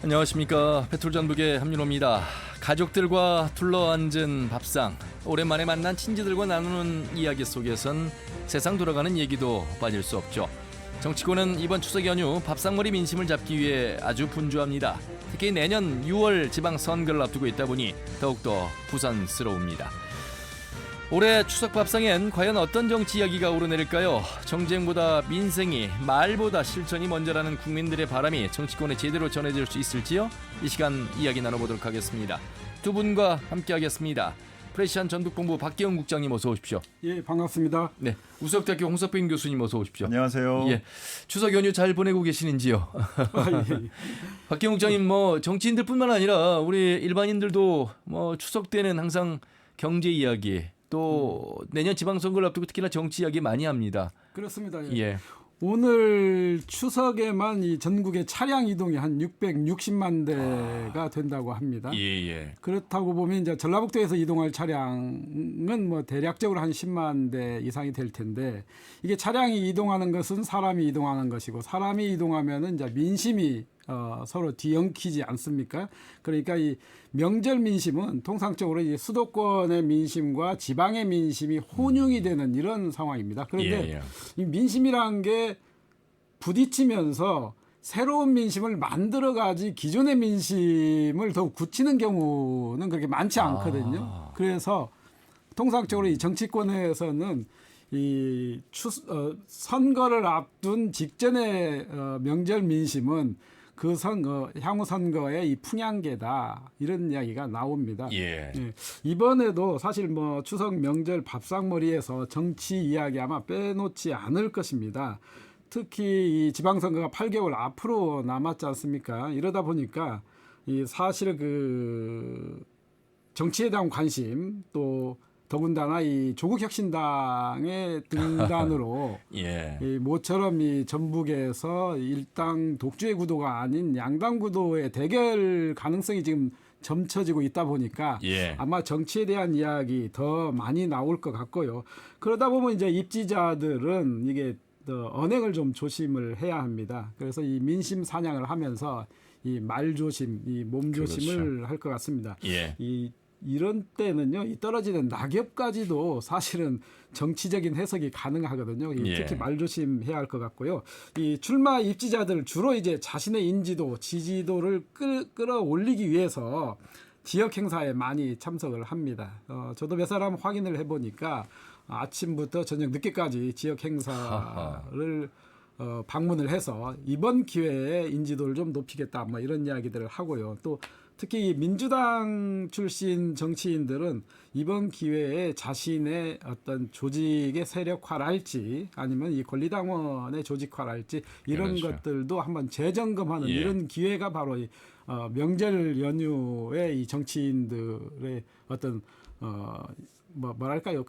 안녕하십니까. 페트롤전북의 함윤호입니다. 가족들과 둘러앉은 밥상, 오랜만에 만난 친지들과 나누는 이야기 속에선 세상 돌아가는 얘기도 빠질 수 없죠. 정치권은 이번 추석 연휴 밥상머리 민심을 잡기 위해 아주 분주합니다. 특히 내년 6월 지방선거를 앞두고 있다 보니 더욱더 부산스러웁니다. 올해 추석 밥상엔 과연 어떤 정치 이야기가 오르내릴까요? 정쟁보다 민생이, 말보다 실천이 먼저라는 국민들의 바람이 정치권에 제대로 전해질 수 있을지요? 이 시간 이야기 나눠보도록 하겠습니다. 두 분과 함께하겠습니다. 프레시안 전북본부 박기영 국장님 어서 오십시오. 예, 반갑습니다. 네, 우석대학교 홍석빈 교수님 어서 오십시오. 안녕하세요. 예, 추석 연휴 잘 보내고 계시는지요? 예. 박기영 국장님, 정치인들뿐만 아니라 우리 일반인들도 추석 때는 항상 경제 이야기, 또 내년 지방선거를 앞두고 특히나 정치 이야기 많이 합니다. 그렇습니다. 예. 예. 오늘 추석에만 이 전국의 차량 이동이 한 660만 대가 된다고 합니다. 예. 그렇다고 보면 이제 전라북도에서 이동할 차량은 대략적으로 한 10만 대 이상이 될 텐데, 이게 차량이 이동하는 것은 사람이 이동하는 것이고, 사람이 이동하면은 이제 민심이 서로 뒤엉키지 않습니까? 그러니까 이 명절 민심은 통상적으로 이 수도권의 민심과 지방의 민심이 혼용이 되는 이런 상황입니다. 그런데 이 민심이라는 게 부딪히면서 새로운 민심을 만들어가지 기존의 민심을 더욱 굳히는 경우는 그렇게 많지 않거든요. 그래서 통상적으로 이 정치권에서는 이 선거를 앞둔 직전의 명절 민심은 그 향후 선거의 이 풍향계다, 이런 이야기가 나옵니다. 예. 예. 이번에도 사실 추석 명절 밥상머리에서 정치 이야기 아마 빼놓지 않을 것입니다. 특히 이 지방선거가 8개월 앞으로 남았지 않습니까? 이러다 보니까 이 사실 그 정치에 대한 관심, 또 더군다나 이 조국혁신당의 등단으로 예. 이 모처럼 이 전북에서 일당 독주의 구도가 아닌 양당 구도의 대결 가능성이 지금 점쳐지고 있다 보니까 아마 정치에 대한 이야기 더 많이 나올 것 같고요. 그러다 보면 이제 입지자들은 이게 언행을 좀 조심을 해야 합니다. 그래서 이 민심 사냥을 하면서 이 말 조심, 이 몸 조심을 할 것 같습니다. 예. 이런 때는요, 이 떨어지는 낙엽까지도 사실은 정치적인 해석이 가능하거든요. 특히 말조심해야 할 것 같고요. 이 출마 입지자들 주로 이제 자신의 인지도, 지지도를 끌어올리기 위해서 지역 행사에 많이 참석을 합니다. 저도 몇 사람 확인을 해보니까 아침부터 저녁 늦게까지 지역 행사를 방문을 해서 이번 기회에 인지도를 좀 높이겠다, 이런 이야기들을 하고요. 또 특히 민주당 출신 정치인들은 이번 기회에 자신의 어떤 조직의 세력화랄지 아니면 이 권리당원의 조직화랄지 이런 것들도 한번 재점검하는 이런 기회가 바로 이 명절 연휴에 이 정치인들의 어떤 뭐랄까요,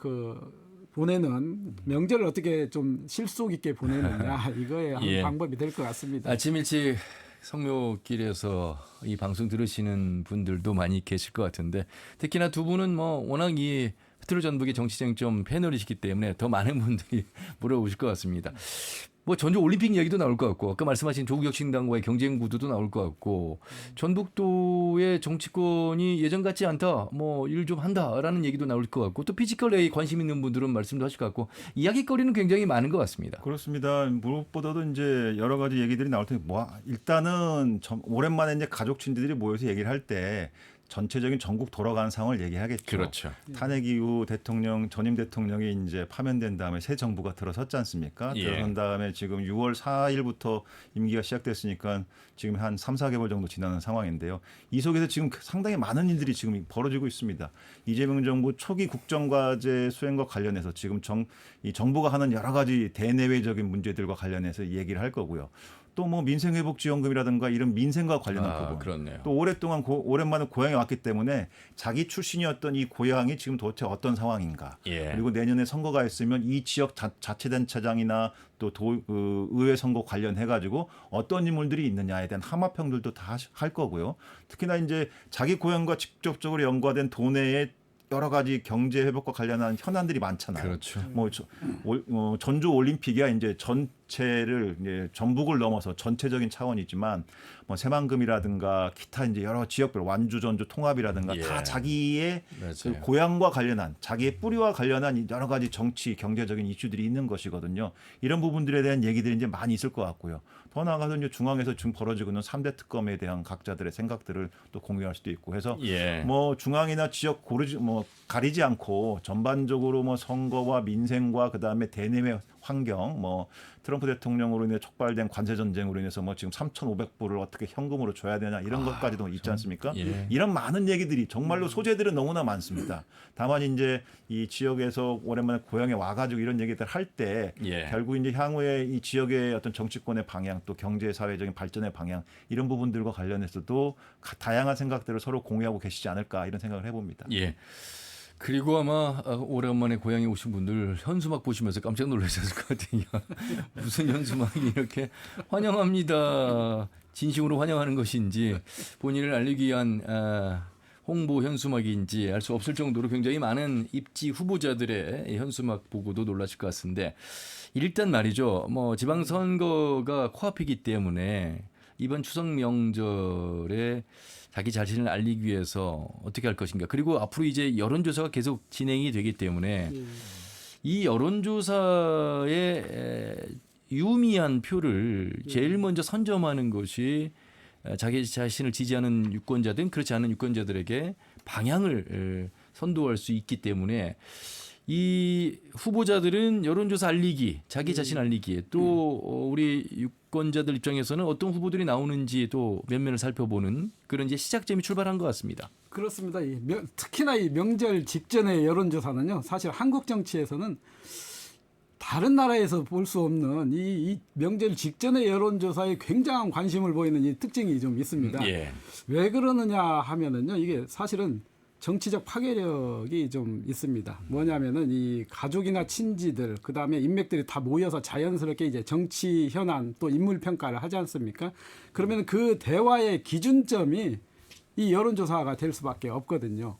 보내는 명절을 어떻게 좀 실속 있게 보내느냐, 이거에 한 방법이 될 것 같습니다. 아침 일찍 성묘길에서 이 방송 들으시는 분들도 많이 계실 것 같은데, 특히나 두 분은 워낙 이 페트롤전북의 정치쟁점 패널이시기 때문에 더 많은 분들이 물어보실 것 같습니다. 전주 올림픽 이야기도 나올 것 같고, 아까 말씀하신 조국혁신당과의 경쟁 구도도 나올 것 같고, 전북도의 정치권이 예전 같지 않다, 일 좀 한다라는 얘기도 나올 것 같고, 또 피지컬에 관심 있는 분들은 말씀도 하실 것 같고, 이야기거리는 굉장히 많은 것 같습니다. 그렇습니다. 무엇보다도 이제 여러 가지 얘기들이 나올 텐데, 일단은 오랜만에 이제 가족 친지들이 모여서 얘기를 할 때 전체적인 전국 돌아가는 상황을 얘기하겠죠. 그렇죠. 탄핵 이후 전임 대통령이 이제 파면된 다음에 새 정부가 들어섰지 않습니까? 들어선 다음에 지금 6월 4일부터 임기가 시작됐으니까 지금 한 3, 4개월 정도 지나는 상황인데요. 이 속에서 지금 상당히 많은 일들이 지금 벌어지고 있습니다. 이재명 정부 초기 국정과제 수행과 관련해서 지금 이 정부가 하는 여러 가지 대내외적인 문제들과 관련해서 얘기를 할 거고요. 또 민생회복지원금이라든가 이런 민생과 관련한 부분. 그렇네요. 또 오랜만에 고향에 왔기 때문에 자기 출신이었던 이 고향이 지금 도대체 어떤 상황인가. 그리고 내년에 선거가 있으면 이 지역 자치단체장이나 또 의회 선거 관련해가지고 어떤 인물들이 있느냐에 대한 함화평들도 다 할 거고요. 특히나 이제 자기 고향과 직접적으로 연관된 도내의 여러 가지 경제 회복과 관련한 현안들이 많잖아요. 그렇죠. 전주 올림픽이야 이제 전체를 이제 전북을 넘어서 전체적인 차원이지만 뭐 새만금이라든가 기타 이제 여러 지역별 완주 전주 통합이라든가 예. 다 자기의 그 맞아요. 고향과 관련한 자기의 뿌리와 관련한 여러 가지 정치 경제적인 이슈들이 있는 것이거든요. 이런 부분들에 대한 얘기들이 이제 많이 있을 것 같고요. 더 나아가서 이제 중앙에서 지금 벌어지고 있는 3대 특검에 대한 각자들의 생각들을 또 공유할 수도 있고 해서 예. 뭐 중앙이나 지역 고르지 뭐 가리지 않고 전반적으로 뭐 선거와 민생과 그다음에 대내외 환경 뭐 트럼프 대통령으로 인해 촉발된 관세 전쟁으로 인해서 뭐 지금 3,500불을 어떻게 현금으로 줘야 되나 이런 것까지도 있지 않습니까? 예. 이런 많은 얘기들이 정말로 소재들은 너무나 많습니다. 다만 이제 이 지역에서 오랜만에 고향에 와가지고 이런 얘기들 할 때 예. 결국 이제 향후에 이 지역의 어떤 정치권의 방향 또 경제 사회적인 발전의 방향 이런 부분들과 관련해서도 다양한 생각들을 서로 공유하고 계시지 않을까 이런 생각을 해봅니다. 예. 그리고 아마 오랜만에 고향에 오신 분들 현수막 보시면서 깜짝 놀라셨을 것 같아요. 무슨 현수막이 이렇게 환영합니다. 진심으로 환영하는 것인지 본인을 알리기 위한 홍보 현수막인지 알 수 없을 정도로 굉장히 많은 입지 후보자들의 현수막 보고도 놀라실 것 같은데 일단 말이죠. 뭐 지방선거가 코앞이기 때문에 이번 추석 명절에 자기 자신을 알리기 위해서 어떻게 할 것인가. 그리고 앞으로 이제 여론조사가 계속 진행이 되기 때문에 이 여론조사에 유미한 표를 제일 먼저 선점하는 것이 자기 자신을 지지하는 유권자든 그렇지 않은 유권자들에게 방향을 선도할 수 있기 때문에 이 후보자들은 여론조사 알리기, 자기 자신 알리기, 또 우리 유권자들 입장에서는 어떤 후보들이 나오는지도 면면을 살펴보는 그런 이제 시작점이 출발한 것 같습니다. 그렇습니다. 특히나 이 명절 직전의 여론조사는요. 사실 한국 정치에서는 다른 나라에서 볼 수 없는 이 명절 직전의 여론조사에 굉장한 관심을 보이는 이 특징이 좀 있습니다. 예. 왜 그러느냐 하면은요. 이게 사실은 정치적 파괴력이 좀 있습니다. 뭐냐면은 이 가족이나 친지들, 그 다음에 인맥들이 다 모여서 자연스럽게 이제 정치 현안 또 인물 평가를 하지 않습니까? 그러면 그 대화의 기준점이 이 여론조사가 될 수밖에 없거든요.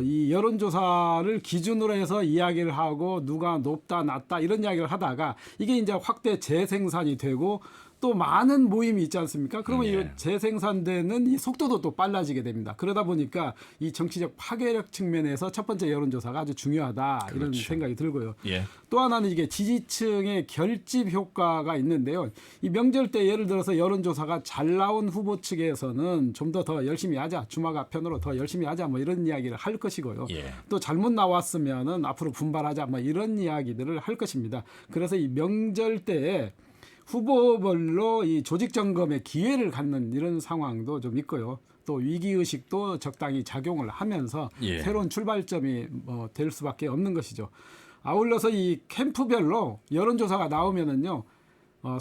이 여론조사를 기준으로 해서 이야기를 하고 누가 높다 낮다 이런 이야기를 하다가 이게 이제 확대 재생산이 되고 또 많은 모임이 있지 않습니까? 그러면 이 재생산되는 이 속도도 또 빨라지게 됩니다. 그러다 보니까 이 정치적 파괴력 측면에서 첫 번째 여론조사가 아주 중요하다 이런 그렇죠. 생각이 들고요. 예. 또 하나는 이게 지지층의 결집 효과가 있는데요. 이 명절 때 예를 들어서 여론조사가 잘 나온 후보 측에서는 좀 더 열심히 하자, 주마가 편으로 더 열심히 하자 뭐 이런 이야기를 할 것이고요. 예. 또 잘못 나왔으면은 앞으로 분발하자 뭐 이런 이야기들을 할 것입니다. 그래서 이 명절 때에 후보별로 이 조직 점검의 기회를 갖는 이런 상황도 좀 있고요. 또 위기의식도 적당히 작용을 하면서 예. 새로운 출발점이 될 수밖에 없는 것이죠. 아울러서 이 캠프별로 여론조사가 나오면은요,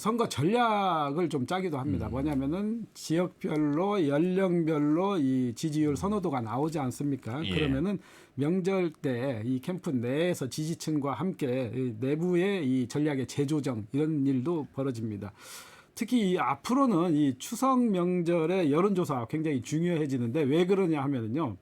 선거 전략을 좀 짜기도 합니다. 뭐냐면은 지역별로 연령별로 이 지지율 선호도가 나오지 않습니까? 예. 그러면은 명절 때 이 캠프 내에서 지지층과 함께 이 내부의 이 전략의 재조정 이런 일도 벌어집니다. 특히 이 앞으로는 이 추석 명절의 여론조사가 굉장히 중요해지는데 왜 그러냐 하면은요.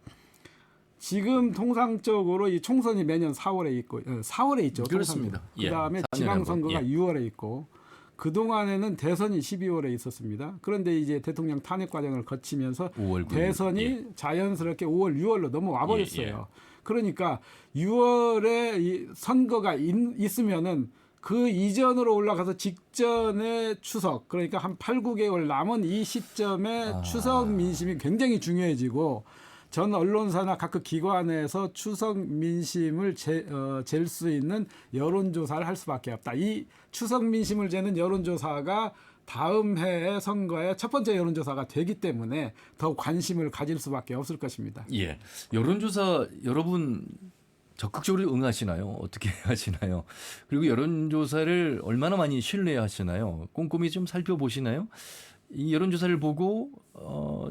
지금 통상적으로 이 총선이 매년 4월에 있고 4월에 있죠. 그렇습니다. 예. 그다음에 4년에 지방선거가 한 번. 6월에 있고 그동안에는 대선이 12월에 있었습니다. 그런데 이제 대통령 탄핵 과정을 거치면서 5월 9일. 대선이 예. 자연스럽게 5월, 6월로 넘어와 버렸어요. 예. 그러니까 6월에 이 선거가 있으면은 그 이전으로 올라가서 직전의 추석, 그러니까 한 8, 9개월 남은 이 시점에 추석 민심이 굉장히 중요해지고 전 언론사나 각급 기관에서 추석 민심을 잴 수 있는 여론조사를 할 수밖에 없다. 이 추석 민심을 재는 여론조사가 다음 해의 선거의 첫 번째 여론조사가 되기 때문에 더 관심을 가질 수밖에 없을 것입니다. 예. 여론조사 여러분 적극적으로 응하시나요? 어떻게 하시나요? 그리고 여론조사를 얼마나 많이 신뢰하시나요? 꼼꼼히 좀 살펴보시나요? 이 여론조사를 보고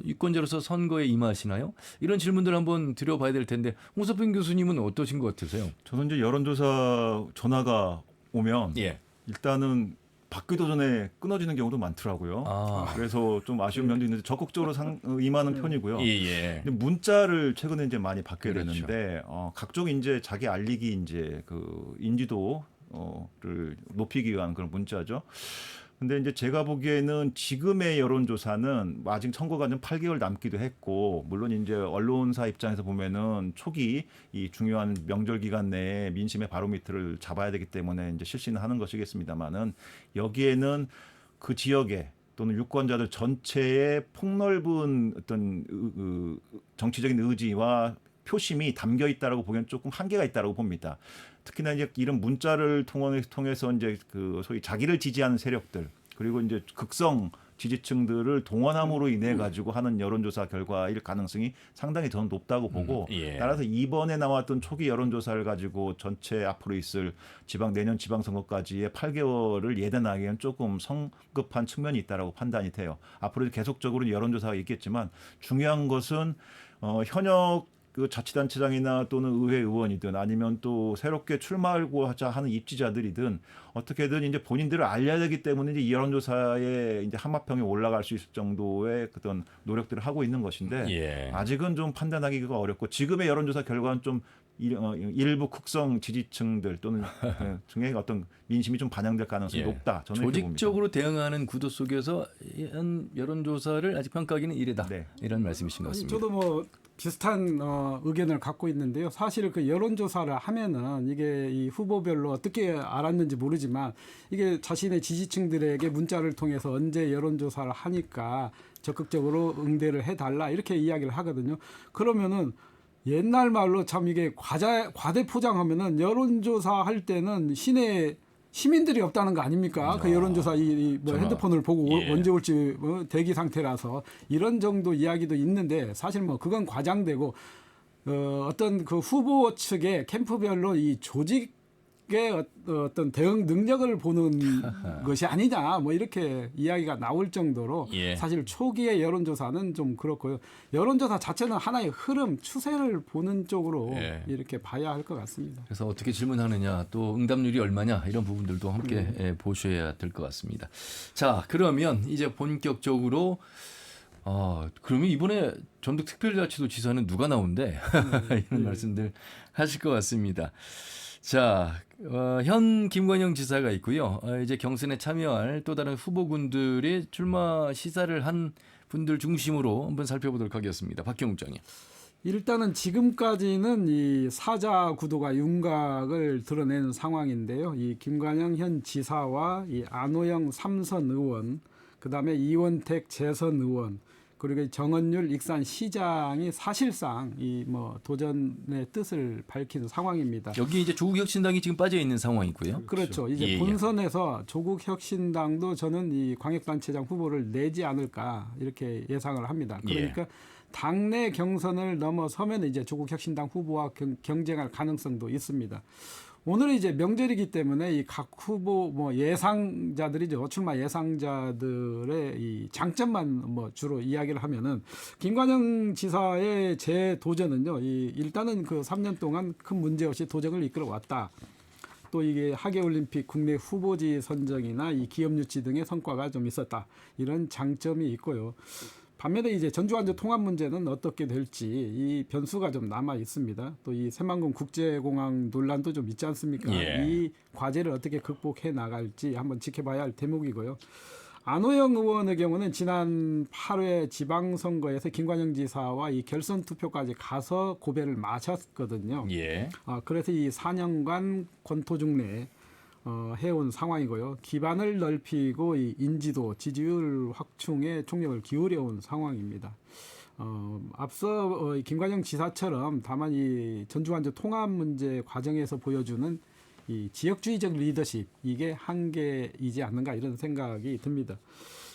유권자로서 선거에 임하시나요? 이런 질문들 한번 드려봐야 될 텐데 홍석평 교수님은 어떠신 것 같으세요? 저는 이제 여론조사 전화가 오면 예. 일단은 받기도 전에 끊어지는 경우도 많더라고요. 그래서 좀 아쉬운 면도 있는데 적극적으로 임하는 편이고요. 예. 근데 문자를 최근에 이제 많이 받게 그렇죠. 되는데 각종 이제 자기 알리기 이제 그 인지도 를 높이기 위한 그런 문자죠. 근데 이제 제가 보기에는 지금의 여론조사는 아직 선거가 좀 8개월 남기도 했고, 물론 이제 언론사 입장에서 보면은 초기 이 중요한 명절 기간 내에 민심의 바로미터를 잡아야 되기 때문에 이제 실시는 하는 것이겠습니다만은, 여기에는 그 지역에 또는 유권자들 전체의 폭넓은 어떤 정치적인 의지와 표심이 담겨 있다라고 보기엔 조금 한계가 있다라고 봅니다. 특히나 이제 이런 문자를 통해서 이제 그 소위 자기를 지지하는 세력들, 그리고 이제 극성 지지층들을 동원함으로 인해 가지고 하는 여론조사 결과일 가능성이 상당히 저는 높다고 보고, 따라서 이번에 나왔던 초기 여론조사를 가지고 전체 앞으로 있을 내년 지방선거까지의 8개월을 예단하기에는 조금 성급한 측면이 있다라고 판단이 돼요. 앞으로 계속적으로 여론조사가 있겠지만, 중요한 것은 현역 그 자치단체장이나 또는 의회 의원이든 아니면 또 새롭게 출마하고자 하는 입지자들이든 어떻게든 이제 본인들을 알려야 되기 때문에 이제 이 여론조사에 이제 한마평에 올라갈 수 있을 정도의 그런 노력들을 하고 있는 것인데, 아직은 좀 판단하기가 어렵고, 지금의 여론조사 결과는 좀 일부 극성 지지층들 또는 중에 어떤 민심이 좀 반영될 가능성이 높다. 저는 조직적으로 대응하는 구도 속에서 한 여론조사를 아직 평가하기는 이르다. 네. 이런 말씀이신 것 같습니다. 저도 뭐 비슷한 의견을 갖고 있는데요. 사실 그 여론조사를 하면은 이게 이 후보별로 어떻게 알았는지 모르지만, 이게 자신의 지지층들에게 문자를 통해서 언제 여론조사를 하니까 적극적으로 응대를 해달라 이렇게 이야기를 하거든요. 그러면은 옛날 말로 참 이게 과대 포장하면은 여론조사 할 때는 시민들이 없다는 거 아닙니까? 그 여론조사 뭐 핸드폰을 보고 언제 올지 대기 상태라서 이런 정도 이야기도 있는데, 사실 뭐 그건 과장되고 어떤 그 후보 측의 캠프별로 이 조직의 어떤 대응 능력을 보는 것이 아니냐 뭐 이렇게 이야기가 나올 정도로 사실 초기의 여론조사는 좀 그렇고요. 여론조사 자체는 하나의 흐름, 추세를 보는 쪽으로 이렇게 봐야 할 것 같습니다. 그래서 어떻게 질문하느냐, 또 응답률이 얼마냐, 이런 부분들도 함께 보셔야 될 것 같습니다. 자, 그러면 이제 본격적으로 그러면 이번에 전북특별자치도지사는 누가 나온대? 이런 말씀들 하실 것 같습니다. 자, 현 김관영 지사가 있고요. 이제 경선에 참여할 또 다른 후보군들의 출마 시사를 한 분들 중심으로 한번 살펴보도록 하겠습니다. 박경욱 장님. 일단은 지금까지는 이 사자 구도가 윤곽을 드러낸 상황인데요. 이 김관영 현 지사와 이 안호영 삼선 의원, 그다음에 이원택 재선 의원, 그리고 정은율 익산 시장이 사실상 이 뭐 도전의 뜻을 밝힌 상황입니다. 여기 이제 조국혁신당이 지금 빠져 있는 상황이고요. 그렇죠. 이제 본선에서 조국혁신당도 저는 이 광역단체장 후보를 내지 않을까 이렇게 예상을 합니다. 그러니까 당내 경선을 넘어서면 이제 조국혁신당 후보와 경쟁할 가능성도 있습니다. 오늘은 이제 명절이기 때문에 이 각 후보 뭐 예상자들이죠. 출마 예상자들의 이 장점만 뭐 주로 이야기를 하면은, 김관영 지사의 재도전은요. 일단은 그 3년 동안 큰 문제 없이 도정을 이끌어 왔다. 또 이게 하계올림픽 국내 후보지 선정이나 이 기업 유치 등의 성과가 좀 있었다. 이런 장점이 있고요. 반면에 이제 전주완주 통합 문제는 어떻게 될지 이 변수가 좀 남아 있습니다. 또 이 새만금 국제공항 논란도 좀 있지 않습니까? 이 과제를 어떻게 극복해 나갈지 한번 지켜봐야 할 대목이고요. 안호영 의원의 경우는 지난 8회 지방선거에서 김관영 지사와 이 결선 투표까지 가서 고배를 마셨거든요. 그래서 이 4년간 권토중내 해온 상황이고요. 기반을 넓히고 이 인지도, 지지율 확충에 총력을 기울여온 상황입니다. 앞서 김관영 지사처럼 다만 이 전주완주 통합 문제 과정에서 보여주는 이 지역주의적 리더십, 이게 한계이지 않는가 이런 생각이 듭니다.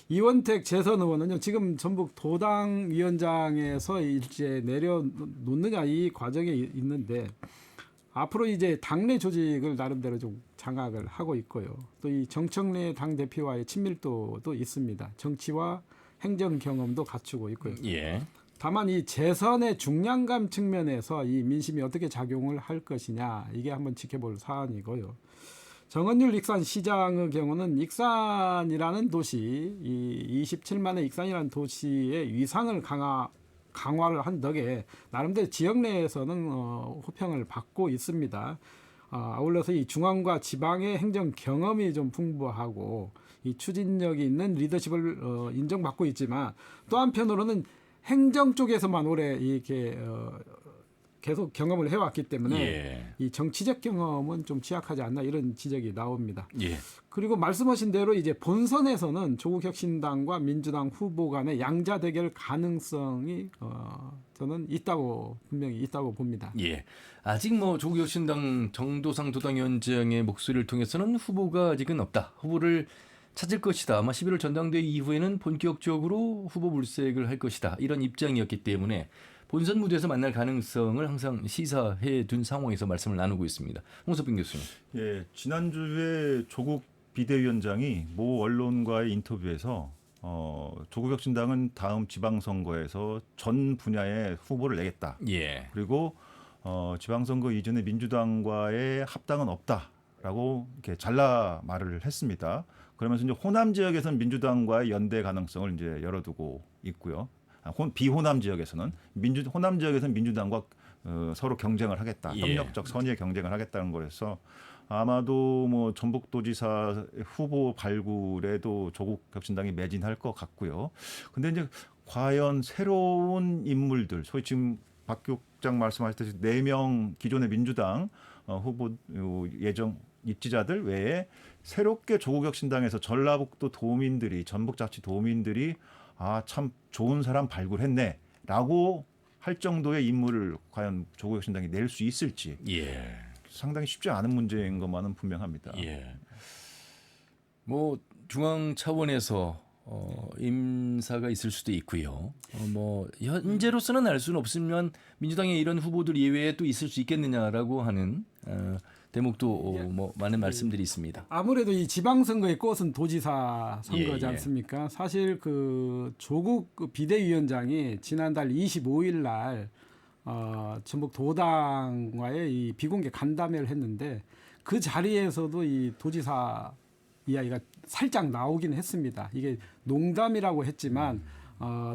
이원택 재선 의원은요, 지금 전북 도당위원장에서 이제 내려놓느냐 이 과정에 있는데, 앞으로 이제 당내 조직을 나름대로 좀 장악을 하고 있고요. 또 이 정청래 당 대표와의 친밀도도 있습니다. 정치와 행정 경험도 갖추고 있고요. 다만 이 재선의 중량감 측면에서 이 민심이 어떻게 작용을 할 것이냐, 이게 한번 지켜볼 사안이고요. 정은율 익산 시장의 경우는 익산이라는 도시, 이 27만의 익산이라는 도시의 위상을 강화를 한 덕에 나름대로 지역 내에서는 호평을 받고 있습니다. 아울러서 이 중앙과 지방의 행정 경험이 좀 풍부하고 이 추진력이 있는 리더십을 인정받고 있지만 또 한편으로는 행정 쪽에서만 오래 이렇게 계속 경험을 해왔기 때문에 예. 이 정치적 경험은 좀 취약하지 않나 이런 지적이 나옵니다. 예. 그리고 말씀하신 대로 이제 본선에서는 조국혁신당과 민주당 후보 간의 양자 대결 가능성이 저는 분명히 있다고 봅니다. 예. 아직 뭐 조국혁신당 정도상 도당위원장의 목소리를 통해서는 후보가 아직은 없다. 후보를 찾을 것이다. 아마 11월 전당대회 이후에는 본격적으로 후보 물색을 할 것이다. 이런 입장이었기 때문에 본선 무대에서 만날 가능성을 항상 시사해 둔 상황에서 말씀을 나누고 있습니다. 홍석빈 교수님. 예, 지난주에 조국 비대위원장이 모 언론과의 인터뷰에서 조국혁신당은 다음 지방선거에서 전 분야의 후보를 내겠다. 예. 그리고 지방선거 이전에 민주당과의 합당은 없다라고 이렇게 잘라 말을 했습니다. 그러면서 이제 호남 지역에서는 민주당과의 연대 가능성을 이제 열어두고 있고요. 비호남 지역에서는 호남 지역에서는 민주당과 서로 경쟁을 하겠다. 예. 협력적 선의의 경쟁을 하겠다는 거라서 아마도 뭐 전북도지사 후보 발굴에도 조국혁신당이 매진할 것 같고요. 근데 이제 과연 새로운 인물들, 소위 지금 박局장 말씀하셨듯이 4명 기존의 민주당 후보 예정 입지자들 외에 새롭게 조국혁신당에서 전라북도 도민들이 전북자치 도민들이 참 좋은 사람 발굴했네라고 할 정도의 인물을 과연 조국혁신당이 낼 수 있을지 예. 상당히 쉽지 않은 문제인 것만은 분명합니다. 예. 뭐 중앙 차원에서 임사가 있을 수도 있고요. 뭐 현재로서는 알 수는 없으면 민주당의 이런 후보들 이외에 또 있을 수 있겠느냐라고 하는 대목도 뭐 많은 말씀들이 있습니다. 아무래도 이 지방선거의 꽃은 도지사 선거지 예. 않습니까? 사실 그 조국 비대위원장이 지난달 25일 날 전북 도당과의 이 비공개 간담회를 했는데 그 자리에서도 이 도지사 이야기가 살짝 나오긴 했습니다. 이게 농담이라고 했지만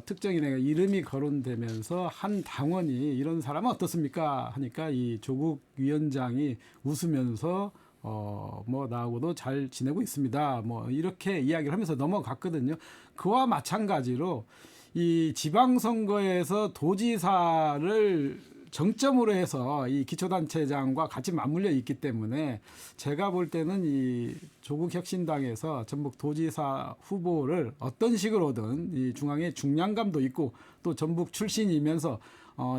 특정인의 이름이 거론되면서 한 당원이 이런 사람은 어떻습니까? 하니까 이 조국 위원장이 웃으면서 뭐 나하고도 잘 지내고 있습니다. 뭐 이렇게 이야기를 하면서 넘어갔거든요. 그와 마찬가지로 이 지방선거에서 도지사를 정점으로 해서 이 기초단체장과 같이 맞물려 있기 때문에 제가 볼 때는 이 조국혁신당에서 전북 도지사 후보를 어떤 식으로든 이 중앙에 중량감도 있고 또 전북 출신이면서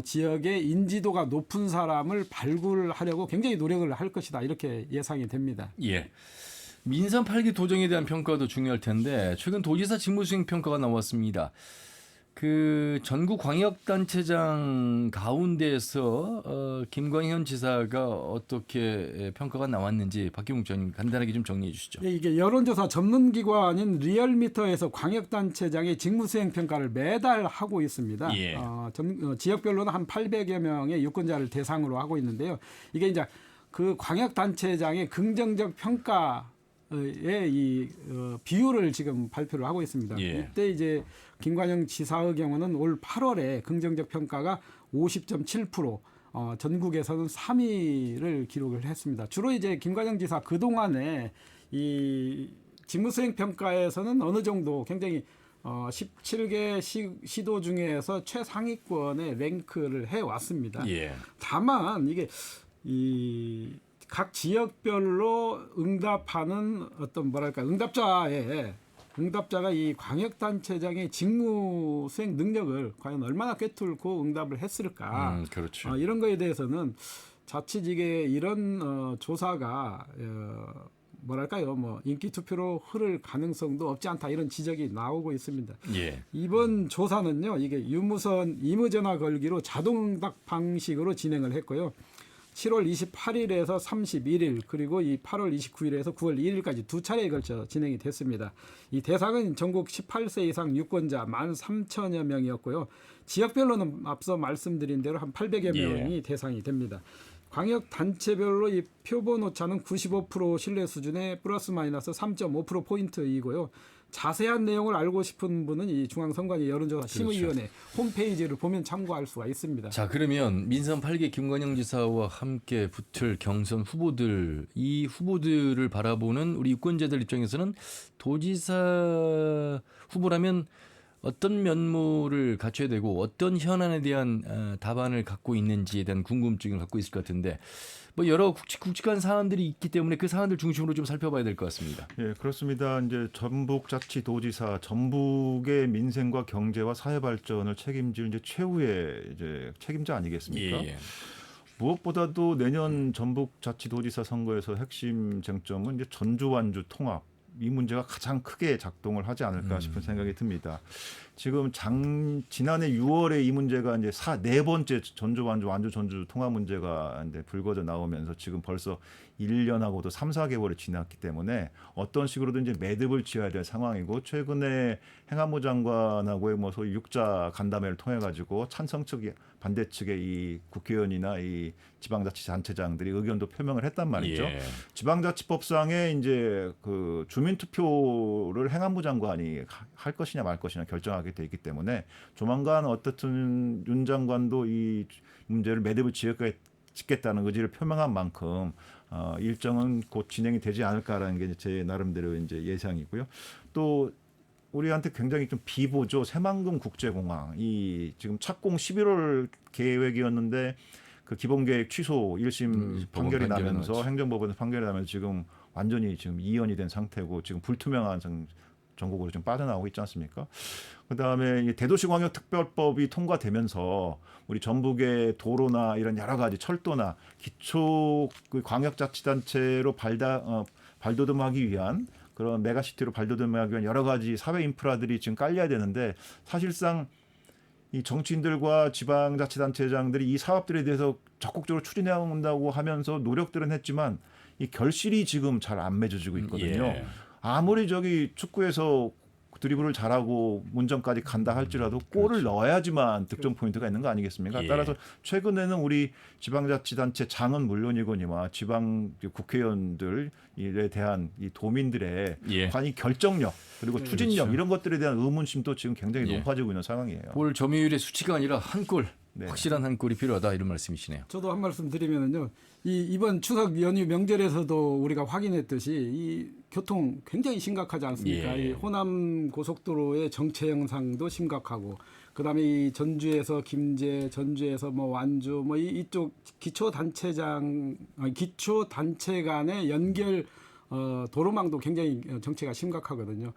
지역의 인지도가 높은 사람을 발굴하려고 굉장히 노력을 할 것이다 이렇게 예상이 됩니다. 예. 민선 8기 도정에 대한 평가도 중요할 텐데 최근 도지사 직무수행 평가가 나왔습니다. 그 전국 광역단체장 가운데서 김광현 지사가 어떻게 평가가 나왔는지 박경욱 전님 간단하게 좀 정리해 주시죠. 예, 이게 여론조사 전문기관인 리얼미터에서 광역단체장의 직무수행 평가를 매달 하고 있습니다. 예. 지역별로는 한 800여 명의 유권자를 대상으로 하고 있는데요. 이게 이제 그 광역단체장의 긍정적 평가 이 비율을 지금 발표를 하고 있습니다. 예. 이때 이제 김관영 지사의 경우는 올 8월에 긍정적 평가가 50.7%, 전국에서는 3위를 기록을 했습니다. 주로 이제 김관영 지사 그 동안에 이 직무수행 평가에서는 어느 정도 굉장히 17개 시도 중에서 최상위권에 랭크를 해 왔습니다. 예. 다만 이게 각 지역별로 응답하는 어떤 응답자가 이 광역단체장의 직무 수행 능력을 과연 얼마나 꿰뚫고 응답을 했을까? 그렇죠. 이런 거에 대해서는 자칫 이게 이런 조사가 인기 투표로 흐를 가능성도 없지 않다 이런 지적이 나오고 있습니다. 예. 이번 조사는요, 이게 유무선 임의전화 걸기로 자동응답 방식으로 진행을 했고요. 7월 28일에서 31일 그리고 이 8월 29일에서 9월 1일까지 두 차례에 걸쳐 진행이 됐습니다. 이 대상은 전국 18세 이상 유권자 13,000여 명이었고요. 지역별로는 앞서 말씀드린 대로 한 800여 명이 대상이 됩니다. 광역 단체별로 이 표본 오차는 95% 신뢰 수준의 플러스 마이너스 3.5% 포인트이고요. 자세한 내용을 알고 싶은 분은 이 중앙선관위 여론조사 심의위원회 그렇죠. 홈페이지를 보면 참고할 수가 있습니다. 자, 그러면 민선 8기 김관영 지사와 함께 붙을 경선 후보들, 이 후보들을 바라보는 우리 유권자들 입장에서는 도지사 후보라면 어떤 면모를 갖춰야 되고 어떤 현안에 대한 답안을 갖고 있는지에 대한 궁금증을 갖고 있을 것 같은데 뭐 여러 굵직굵직한 사안들이 있기 때문에 그 사안들 중심으로 좀 살펴봐야 될 것 같습니다. 예, 그렇습니다. 이제 전북자치도지사, 전북의 민생과 경제와 사회 발전을 책임질 이제 최후의 이제 책임자 아니겠습니까? 예. 무엇보다도 내년 전북자치도지사 선거에서 핵심 쟁점은 이제 전주 완주 통합. 이 문제가 가장 크게 작동을 하지 않을까 싶은 생각이 듭니다. 지금 지난해 6월에 이 문제가 이제 네 번째 전주 완주 전주 통합 문제가 이제 불거져 나오면서 지금 벌써 1년하고도 3, 4개월이 지났기 때문에 어떤 식으로든 이제 매듭을 지어야 될 상황이고 최근에 행안부 장관하고의 뭐 소위 육자 간담회를 통해 가지고 찬성 측 반대 측의 이 국회의원이나 이 지방자치단체장들이 의견도 표명을 했단 말이죠. 예. 지방자치법상에 이제 그 주민투표를 행안부 장관이 할 것이냐 말 것이냐 결정하게 돼 있기 때문에 조만간 어떻든 윤 장관도 이 문제를 매듭을 짓겠다는 의지를 표명한 만큼 일정은 곧 진행이 되지 않을까라는 게 제 나름대로 이제 예상이고요. 또 우리한테 굉장히 좀 비보죠. 새만금 국제공항 이 지금 착공 11월 계획이었는데 그 기본계획 취소 1심 판결이 나면서 행정법원에서 판결이 나면서 지금 완전히 지금 이연이 된 상태고 지금 불투명한 전국으로 좀 빠져나오고 있지 않습니까? 그다음에 대도시광역특별법이 통과되면서 우리 전북의 도로나 이런 여러 가지 철도나 기초 광역자치단체로 발돋움하기 위한 그런 메가시티로 발돋움하기 위한 여러 가지 사회 인프라들이 지금 깔려야 되는데 사실상 이 정치인들과 지방자치단체장들이 이 사업들에 대해서 적극적으로 추진해 온다고 하면서 노력들은 했지만 이 결실이 지금 잘 안 맺어지고 있거든요. 예. 아무리 저기 축구에서 드리블을 잘하고 문전까지 간다 할지라도 골을 그렇죠. 넣어야지만 득점 포인트가 있는 거 아니겠습니까? 예. 따라서 최근에는 우리 지방자치단체 장은 물론이거니와 지방 국회의원들에 대한 이 도민들의 예. 관이 결정력 그리고 추진력 그렇죠. 이런 것들에 대한 의문심도 지금 굉장히 예. 높아지고 있는 상황이에요. 골 점유율의 수치가 아니라 한 골, 네. 확실한 한 골이 필요하다 이런 말씀이시네요. 저도 한 말씀 드리면은요. 이번 추석 연휴 명절에서도 우리가 확인했듯이 이 교통 굉장히 심각하지 않습니까? 예. 이 호남 고속도로의 정체 현상도 심각하고 그다음에 이 전주에서 김제, 전주에서 뭐 완주 뭐 이쪽 기초 단체 간의 연결 도로망도 굉장히 정체가 심각하거든요.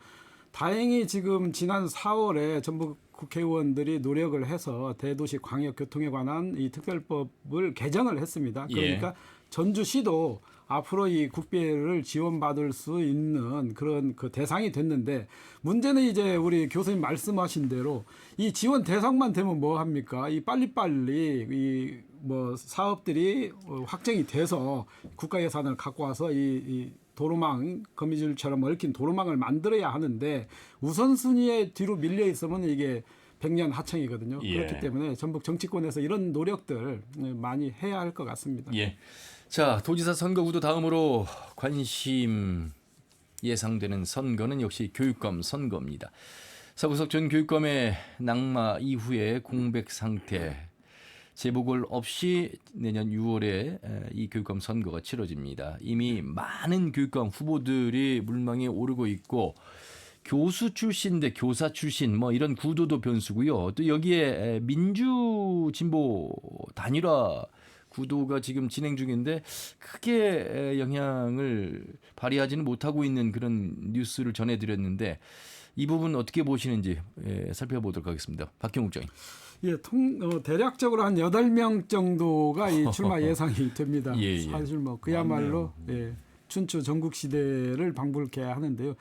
다행히 지금 지난 4월에 전북 국회의원들이 노력을 해서 대도시 광역교통에 관한 이 특별법을 개정을 했습니다. 그러니까 전주시도 앞으로 이 국비를 지원받을 수 있는 그런 그 대상이 됐는데 문제는 이제 우리 교수님 말씀하신 대로 이 지원 대상만 되면 뭐 합니까? 이 빨리빨리 이 뭐 사업들이 확정이 돼서 국가 예산을 갖고 와서 이 도로망 거미줄처럼 얽힌 도로망을 만들어야 하는데 우선순위에 뒤로 밀려 있으면 이게 백년 하청이거든요. 예. 그렇기 때문에 전북 정치권에서 이런 노력들 많이 해야 할 것 같습니다. 예. 자, 도지사 선거 구도 다음으로 관심 예상되는 선거는 역시 교육감 선거입니다. 서구석 전 교육감의 낙마 이후의 공백 상태 재보궐 없이 내년 6월에 이 교육감 선거가 치러집니다. 이미 많은 교육감 후보들이 물망에 오르고 있고 교수 출신 대 교사 출신 뭐 이런 구도도 변수고요. 또 여기에 민주 진보 단일화 구도가 지금 진행 중인데 크게 영향을 발휘하지는 못하고 있는 그런 뉴스를 전해드렸는데 이 부분 어떻게 보시는지 살펴보도록 하겠습니다. 박경욱 장님. 예, 대략적으로 한 8명 정도가 이 출마 예상이 됩니다. 예. 사실 뭐 그야말로 춘추 전국 시대를 방불케 하는데요.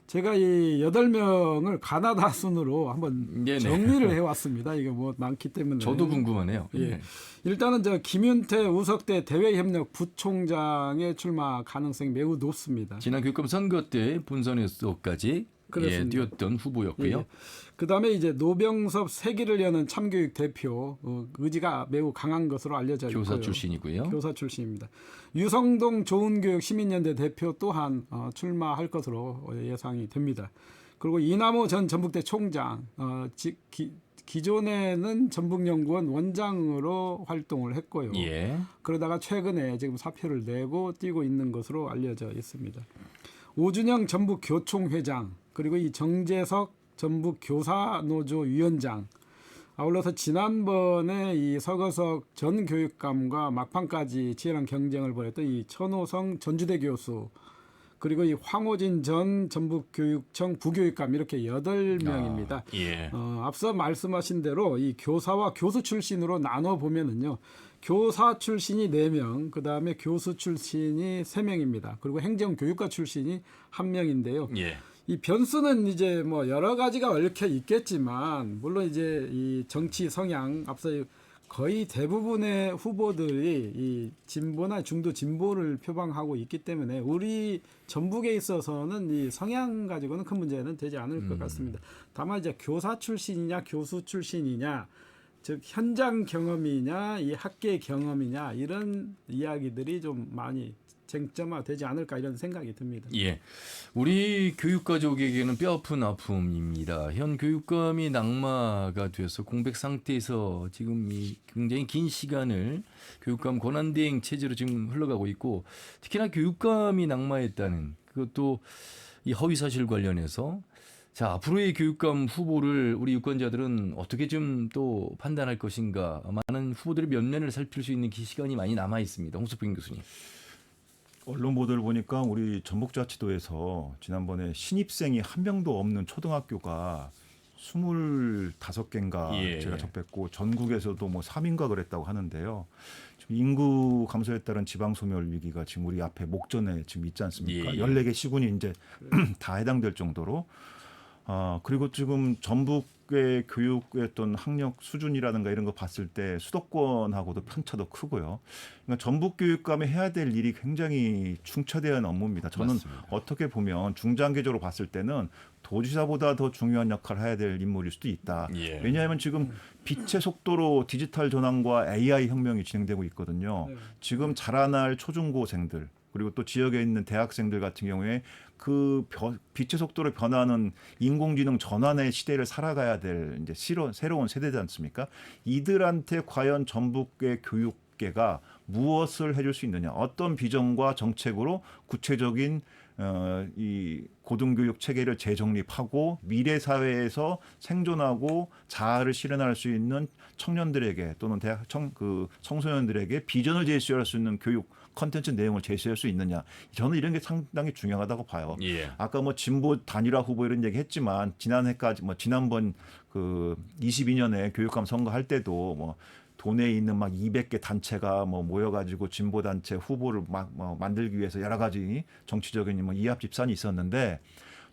제가 이 8명을 가나다 순으로 한번 정리를 해왔습니다. 이게 뭐 많기 때문에. 저도 궁금하네요. 예. 일단은 김윤태 우석대 대외협력 부총장의 출마 가능성이 매우 높습니다. 지난 교육감 선거 때 본선에서까지 뛰었던 후보였고요. 예. 그다음에 이제 노병섭 세기를 여는 참교육 대표 의지가 매우 강한 것으로 알려져 있고요. 교사 출신이고요. 교사 출신입니다. 유성동 좋은교육 시민연대 대표 또한 출마할 것으로 예상이 됩니다. 그리고 이남호 전 전북대 총장 기존에는 전북연구원 원장으로 활동을 했고요. 예. 그러다가 최근에 지금 사표를 내고 뛰고 있는 것으로 알려져 있습니다. 오준영 전북교총회장 그리고 이 정재석 전북교사노조 위원장 아울러서 지난번에 이 서거석 전 교육감과 막판까지 치열한 경쟁을 벌였던 이 천호성 전주대 교수 그리고 이 황호진 전 전북교육청 부교육감 이렇게 8명입니다. 예. 앞서 말씀하신 대로 이 교사와 교수 출신으로 나눠 보면은요. 교사 출신이 4명, 그다음에 교수 출신이 3명입니다. 그리고 행정교육과 출신이 1명인데요. 예. 이 변수는 이제 뭐 여러 가지가 얽혀 있겠지만 물론 이제 이 정치 성향 앞서 거의 대부분의 후보들이 이 진보나 중도 진보를 표방하고 있기 때문에 우리 전북에 있어서는 이 성향 가지고는 큰 문제는 되지 않을 것 같습니다. 다만 이제 교사 출신이냐 교수 출신이냐 즉 현장 경험이냐 이 학계 경험이냐 이런 이야기들이 좀 많이 쟁점화되지 않을까 이런 생각이 듭니다. 예, 우리 교육가족에게는 뼈아픈 아픔입니다. 현 교육감이 낙마가 돼서 공백 상태에서 지금 이 굉장히 긴 시간을 교육감 권한대행 체제로 지금 흘러가고 있고 특히나 교육감이 낙마했다는 그것도 이 허위 사실 관련해서 자 앞으로의 교육감 후보를 우리 유권자들은 어떻게 좀 또 판단할 것인가 많은 후보들의 면면을 살필 수 있는 시간이 많이 남아 있습니다. 홍석평 교수님. 언론 보도를 보니까 우리 전북자치도에서 지난번에 신입생이 한 명도 없는 초등학교가 25개인가 예. 제가 접했고 전국에서도 뭐 3인가 그랬다고 하는데요. 지금 인구 감소에 따른 지방 소멸 위기가 지금 우리 앞에 목전에 지금 있지 않습니까? 예. 14개 시군이 이제 다 해당될 정도로 그리고 지금 전북의 교육의 어떤 학력 수준이라든가 이런 거 봤을 때 수도권하고도 편차도 크고요. 그러니까 전북 교육감이 해야 될 일이 굉장히 중차대한 업무입니다. 저는 맞습니다. 어떻게 보면 중장기적으로 봤을 때는 도지사보다 더 중요한 역할을 해야 될 인물일 수도 있다. 예. 왜냐하면 지금 빛의 속도로 디지털 전환과 AI 혁명이 진행되고 있거든요. 네. 지금 자라날 초중고생들 그리고 또 지역에 있는 대학생들 같은 경우에 그 빛의 속도로 변하는 인공지능 전환의 시대를 살아가야 될 이제 새로운 세대지 않습니까? 이들한테 과연 전북의 교육계가 무엇을 해줄 수 있느냐? 어떤 비전과 정책으로 구체적인 이 고등교육 체계를 재정립하고 미래 사회에서 생존하고 자아를 실현할 수 있는 청년들에게 또는 청소년들에게 비전을 제시할 수 있는 교육 컨텐츠 내용을 제시할 수 있느냐. 저는 이런 게 상당히 중요하다고 봐요. 예. 아까 뭐 진보 단일화 후보 이런 얘기 했지만 지난해까지 뭐 지난번 그 22년에 교육감 선거할 때도 뭐 도내에 있는 막 200개 단체가 뭐 모여가지고 진보 단체 후보를 막 만들기 위해서 여러 가지 정치적인 뭐 이합 집산이 있었는데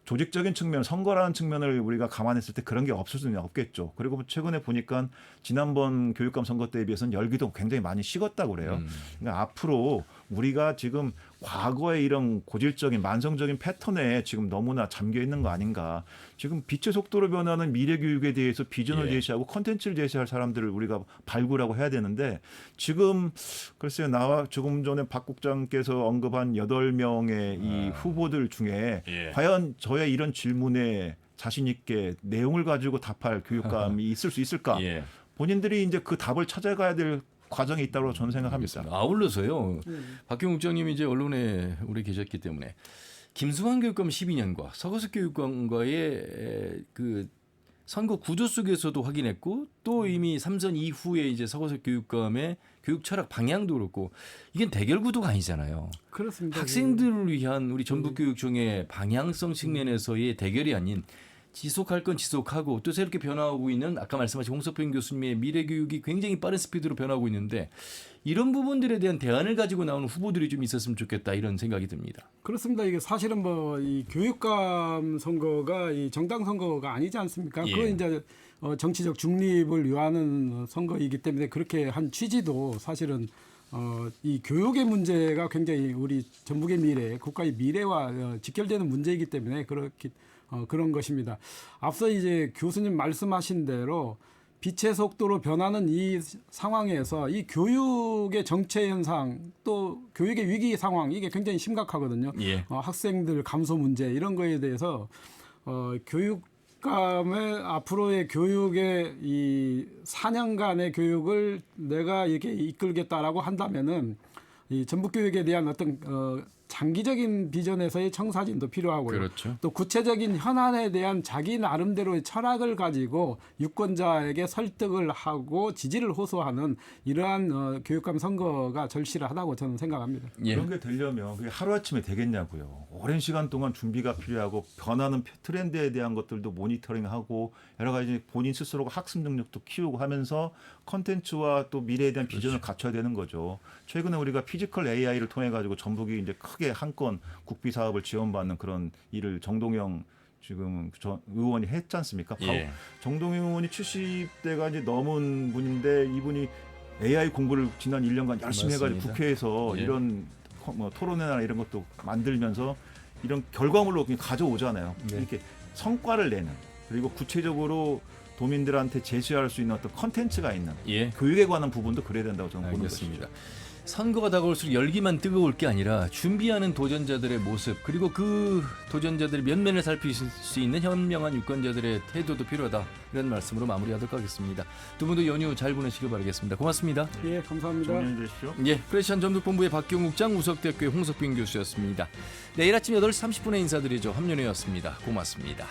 조직적인 측면, 선거라는 측면을 우리가 감안했을 때 그런 게 없을 수는 없겠죠. 그리고 최근에 보니까 지난번 교육감 선거 때에 비해서는 열기도 굉장히 많이 식었다고 그래요. 그러니까 앞으로 우리가 지금 과거의 이런 고질적인 만성적인 패턴에 지금 너무나 잠겨 있는 거 아닌가. 지금 빛의 속도로 변하는 미래 교육에 대해서 비전을 제시하고 컨텐츠를 제시할 사람들을 우리가 발굴하고 해야 되는데 지금 글쎄요 나와 조금 전에 박 국장께서 언급한 8명의 이 후보들 중에 과연 저의 이런 질문에 자신 있게 내용을 가지고 답할 교육감이 있을 수 있을까? 본인들이 이제 그 답을 찾아가야 될 과정이 있다고 저는 생각합니다. 아울러서요. 박경 국장님이 이제 언론에 오래 계셨기 때문에 김수환 교육감 12년과 서거석 교육감과의 그 선거 구조 속에서도 확인했고 또 이미 3선 이후에 이제 서거석 교육감의 교육 철학 방향도 그렇고 이건 대결 구도가 아니잖아요. 그렇습니다. 학생들을 위한 우리 전북교육청의 방향성 측면에서의 대결이 아닌 지속할 건 지속하고 또 새롭게 변화하고 있는 아까 말씀하신 홍석평 교수님의 미래 교육이 굉장히 빠른 스피드로 변하고 있는데 이런 부분들에 대한 대안을 가지고 나오는 후보들이 좀 있었으면 좋겠다 이런 생각이 듭니다. 그렇습니다. 이게 사실은 뭐 이 교육감 선거가 이 정당 선거가 아니지 않습니까? 그건 이제 정치적 중립을 위하는 선거이기 때문에 그렇게 한 취지도 사실은 이 교육의 문제가 굉장히 우리 전북의 미래, 국가의 미래와 직결되는 문제이기 때문에 그런 것입니다. 앞서 이제 교수님 말씀하신 대로 빛의 속도로 변하는 이 상황에서 이 교육의 정체 현상 또 교육의 위기 상황 이게 굉장히 심각하거든요. 학생들 감소 문제 이런 거에 대해서 교육감의 앞으로의 교육의 이 4년간의 교육을 내가 이렇게 이끌겠다라고 한다면은 이 전북 교육에 대한 어떤 장기적인 비전에서의 청사진도 필요하고요. 그렇죠. 또 구체적인 현안에 대한 자기 나름대로의 철학을 가지고 유권자에게 설득을 하고 지지를 호소하는 이러한 교육감 선거가 절실하다고 저는 생각합니다. 예. 그런 게 되려면 그게 하루아침에 되겠냐고요. 오랜 시간 동안 준비가 필요하고 변하는 트렌드에 대한 것들도 모니터링하고 여러 가지 본인 스스로가 학습 능력도 키우고 하면서 컨텐츠와 또 미래에 대한 비전을 갖춰야 되는 거죠. 최근에 우리가 피지컬 AI를 통해 가지고 전북이 이제 크게 한 건 국비 사업을 지원받는 그런 일을 정동영 지금 의원이 했지 않습니까? 예. 정동영 의원이 70대가 이제 넘은 분인데 이분이 AI 공부를 지난 1년간 열심히 해가지고 맞습니다. 국회에서 예. 이런 뭐 토론회나 이런 것도 만들면서 이런 결과물로 그냥 가져오잖아요. 네. 이렇게 성과를 내는 그리고 구체적으로 도민들한테 제시할 수 있는 어떤 컨텐츠가 있는 예. 교육에 관한 부분도 그래야 된다고 저는 보는 알겠습니다. 것이죠. 선거가 다가올수록 열기만 뜨거울 게 아니라 준비하는 도전자들의 모습 그리고 그 도전자들의 면면을 살피실 수 있는 현명한 유권자들의 태도도 필요하다. 이런 말씀으로 마무리하도록 하겠습니다. 두 분도 연휴 잘 보내시길 바라겠습니다. 고맙습니다. 예, 감사합니다. 좋은 연휴 되십시오. 예, 크리스천 전북본부의 박경욱장, 우석대학교의 홍석빈 교수였습니다. 내일 아침 8시 30분에 인사드리죠. 함연회였습니다. 고맙습니다.